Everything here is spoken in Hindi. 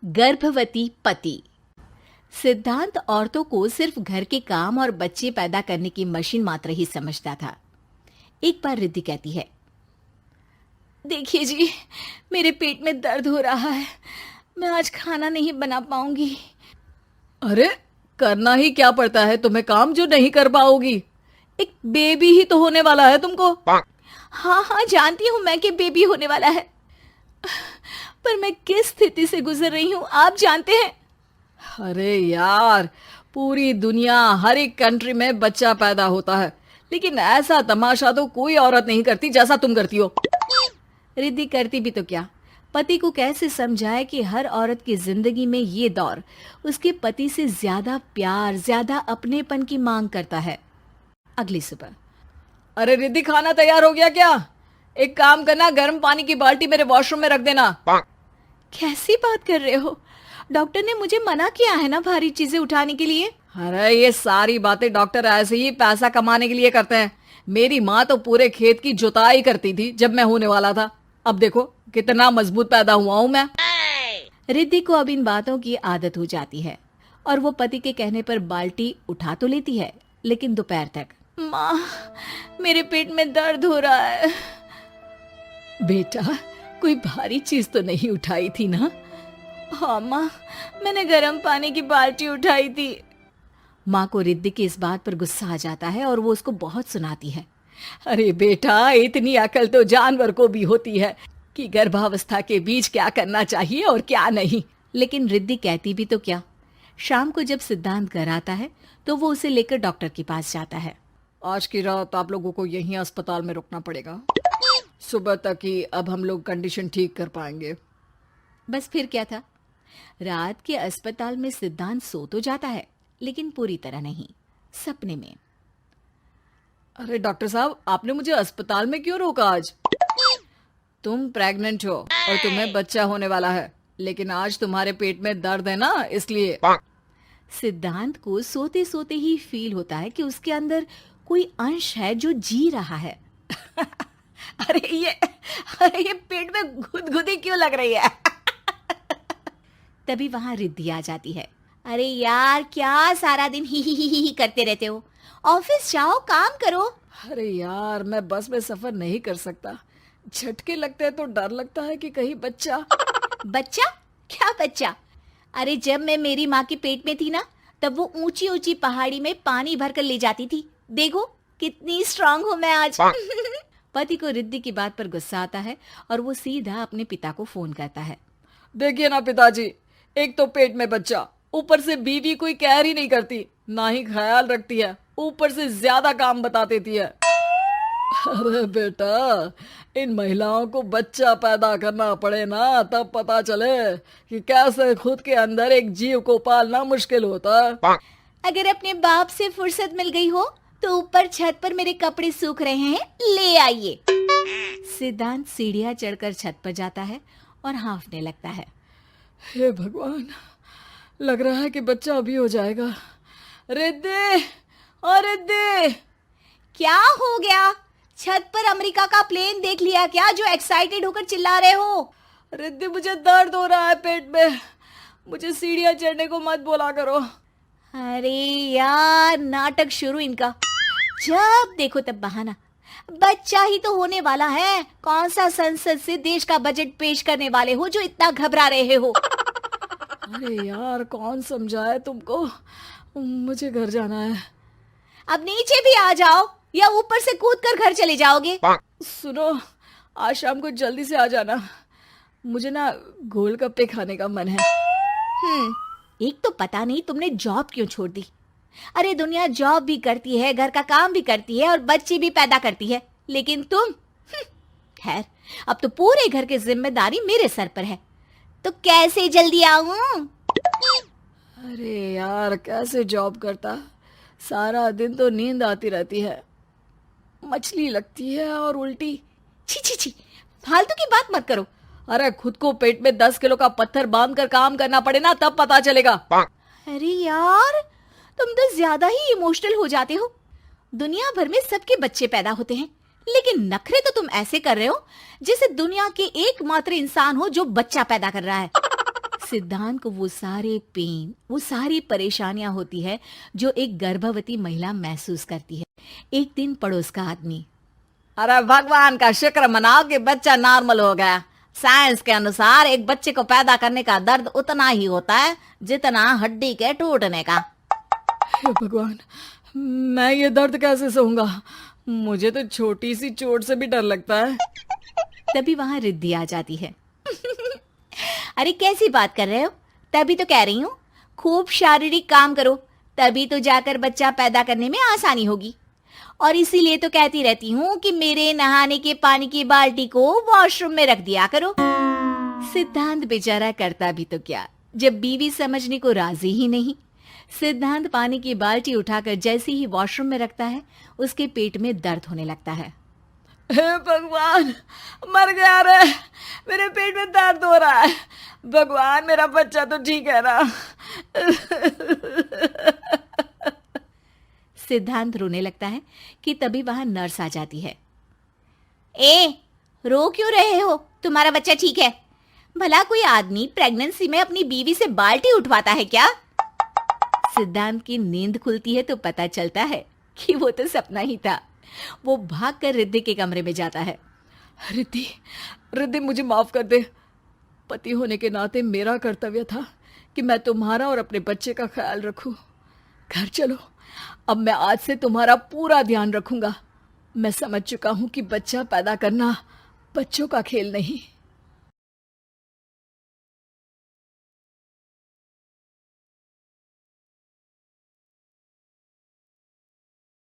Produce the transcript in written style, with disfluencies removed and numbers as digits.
गर्भवती पति। सिद्धांत औरतों को सिर्फ घर के काम और बच्चे पैदा करने की मशीन मात्र ही समझता था। एक बार रिद्धि कहती है, देखिए जी, मेरे पेट में दर्द हो रहा है, मैं आज खाना नहीं बना पाऊंगी। अरे करना ही क्या पड़ता है तुम्हें काम जो नहीं कर पाओगी? एक बेबी ही तो होने वाला है तुमको। हाँ हाँ, जानती हूँ मैं कि बेबी होने वाला है, पर मैं किस स्थिति से गुजर रही हूँ आप जानते हैं। अरे यार, पूरी दुनिया हर एक कंट्री में बच्चा पैदा होता है, लेकिन ऐसा तमाशा तो कोई औरत नहीं करती जैसा तुम करती हो। रिद्धि करती भी तो क्या, पति को कैसे समझाए कि हर औरत की जिंदगी में ये दौर उसके पति से ज्यादा प्यार, ज्यादा अपनेपन की मांग करता है। अगली सुबह, अरे रिद्धि, खाना तैयार हो गया क्या? एक काम करना, गर्म पानी की बाल्टी मेरे वॉशरूम में रख देना। कैसी बात कर रहे हो? डॉक्टर ने मुझे मना किया है ना भारी चीजें उठाने के लिए। अरे ये सारी बातें डॉक्टर ऐसे ही पैसा कमाने के लिए करते हैं। मेरी माँ तो पूरे खेत की जुताई करती थी जब मैं होने वाला था। अब देखो कितना मजबूत पैदा हुआ हूँ मैं। रिद्धि को अब इन बातों की आदत हो जाती है और वो पति के कहने पर बाल्टी उठा तो लेती है, लेकिन दोपहर तक, माँ मेरे पेट में दर्द हो रहा है। बेटा, कोई भारी चीज तो नहीं उठाई थी ना? हाँ माँ, मैंने गर्म पानी की बाल्टी उठाई थी। माँ को रिद्धि की इस बात पर गुस्सा आ जाता है और वो उसको बहुत सुनाती है। अरे बेटा, इतनी अकल तो जानवर को भी होती है कि गर्भावस्था के बीच क्या करना चाहिए और क्या नहीं। लेकिन रिद्धि कहती भी तो क्या। शाम को जब सिद्धांत घर आता है तो वो उसे लेकर डॉक्टर के पास जाता है। आज की रात आप लोगों को यहीं अस्पताल में रुकना पड़ेगा, सुबह तक ही अब हम लोग कंडीशन ठीक कर पाएंगे। बस फिर क्या था, रात के अस्पताल में सिद्धांत सो तो जाता है, लेकिन पूरी तरह नहीं, सपने में। अरे डॉक्टर साहब, आपने मुझे अस्पताल में क्यों रोका आज? तुम प्रेग्नेंट हो और तुम्हें बच्चा होने वाला है, लेकिन आज तुम्हारे पेट में दर्द है ना, इसलिए। सिद्धांत को सोते सोते ही फील होता है कि उसके अंदर कोई अंश है जो जी रहा है। अरे ये पेट में गुदगुदी क्यों लग रही है? तभी वहां रिद्धि आ जाती है। अरे यार, क्या सारा दिन ही करते रहते हो, ऑफिस जाओ, काम करो। अरे यार, मैं बस में सफर नहीं कर सकता, झटके लगते हैं तो डर लगता है कि कहीं बच्चा। बच्चा? क्या बच्चा? अरे जब मैं मेरी माँ के पेट में थी ना, तब वो ऊंची ऊंची पहाड़ी में पानी भर कर ले जाती थी। देखो कितनी स्ट्रांग हूँ मैं आज। पति को रिद्धि की बात पर गुस्सा आता है और वो सीधा अपने पिता को फोन करता है। देखिए ना पिताजी, एक तो पेट में बच्चा, ऊपर से बीवी कोई केयर ही नहीं करती, ना ही ख्याल रखती है, ऊपर से ज्यादा काम बता देती है। अरे बेटा, इन महिलाओं को बच्चा पैदा करना पड़े ना, तब पता चले कि कैसे खुद के अंदर एक जीव को पालना मुश्किल होता है। अगर अपने बाप से फुर्सत मिल गई हो तो ऊपर छत पर मेरे कपड़े सूख रहे हैं, ले आइए। सिद्धांत सीढ़ियां चढ़कर छत पर जाता है और हाँफने लगता है। हे भगवान, लग रहा है कि बच्चा अभी हो जाएगा। रिद्धि, और रिद्धि। क्या हो गया? छत पर अमेरिका का प्लेन देख लिया क्या जो एक्साइटेड होकर चिल्ला रहे हो? रिद्धि, मुझे दर्द हो रहा है पेट में, मुझे सीढ़ियां चढ़ने को मत बोला करो। अरे यार, नाटक शुरू इनका, जब देखो तब बहाना। बच्चा ही तो होने वाला है, कौन सा संसद से देश का बजट पेश करने वाले हो जो इतना घबरा रहे हो? अरे यार, कौन समझाए तुमको, मुझे घर जाना है। अब नीचे भी आ जाओ या ऊपर से कूदकर घर चले जाओगे? सुनो, आज शाम को जल्दी से आ जाना, मुझे ना गोलगप्पे खाने का मन है। एक तो पता नहीं तुमने जॉब क्यों छोड़ दी। अरे दुनिया जॉब भी करती है, घर का काम भी करती है और बच्चे भी पैदा करती है, लेकिन तुम, खैर, अब तो पूरे घर की जिम्मेदारी मेरे सर पर है, तो कैसे जल्दी आऊं? अरे यार, कैसे जॉब करता, सारा दिन तो नींद आती रहती है, मछली लगती है और उल्टी। छी छी छी, फालतू की बात मत करो। अरे खुद को पेट में 10 किलो का पत्थर बांध कर काम करना पड़े ना, तब पता चलेगा। अरे यार, तुम तो ज्यादा ही इमोशनल हो जाते हो। दुनिया भर में सबके बच्चे पैदा होते हैं, लेकिन नखरे तो तुम ऐसे कर रहे हो जैसे दुनिया के एकमात्र इंसान हो जो बच्चा पैदा कर रहा है। सिद्धांत को वो सारे पेन, वो सारी परेशानियां होती है जो एक गर्भवती महिला महसूस करती है। एक दिन पड़ोस का आदमी, अरे भगवान का शुक्र मनाओ कि बच्चा नॉर्मल हो गया। साइंस के अनुसार एक बच्चे को पैदा करने का दर्द उतना ही होता है जितना हड्डी के टूटने का। हे भगवान, मैं ये दर्द कैसे सहूंगा? मुझे तो छोटी सी चोट से भी डर लगता है। तभी वहां रिद्धि आ जाती है। अरे कैसी बात कर रहे हो? तभी तो कह रही हूँ, खूब शारीरिक काम करो, तभी तो जाकर बच्चा पैदा करने में आसानी होगी। और इसीलिए तो कहती रहती हूँ कि मेरे नहाने के पानी की बाल्टी को वॉशरूम में रख दिया करो। सिद्धांत बेचारा करता भी तो क्या, जब बीवी समझने को राजी ही नहीं। सिद्धांत पानी की बाल्टी उठाकर जैसे ही वॉशरूम में रखता है, उसके पेट में दर्द होने लगता है। हे भगवान, मर गया रे, मेरे पेट में दर्द हो रहा है। भगवान, मेरा बच्चा तो ठीक है ना? सिद्धांत रोने लगता है कि तभी वहां नर्स आ जाती है। ए, रो क्यों रहे हो? तुम्हारा बच्चा ठीक है। भला कोई आदमी प्रेगनेंसी में अपनी बीवी से बाल्टी उठवाता है क्या? सिद्धांत की नींद खुलती है तो पता चलता है कि वो तो सपना ही था। वो भागकर रिद्धि के कमरे में जाता है। रिद्धि, रिद्धि, मुझे माफ कर दे। पति होने के नाते मेरा कर्तव्य था कि मैं तुम्हारा और अपने बच्चे का ख्याल रखूं। घर चलो, अब मैं आज से तुम्हारा पूरा ध्यान रखूंगा। मैं समझ चुका हूं कि बच्चा पैदा करना बच्चों का खेल नहीं।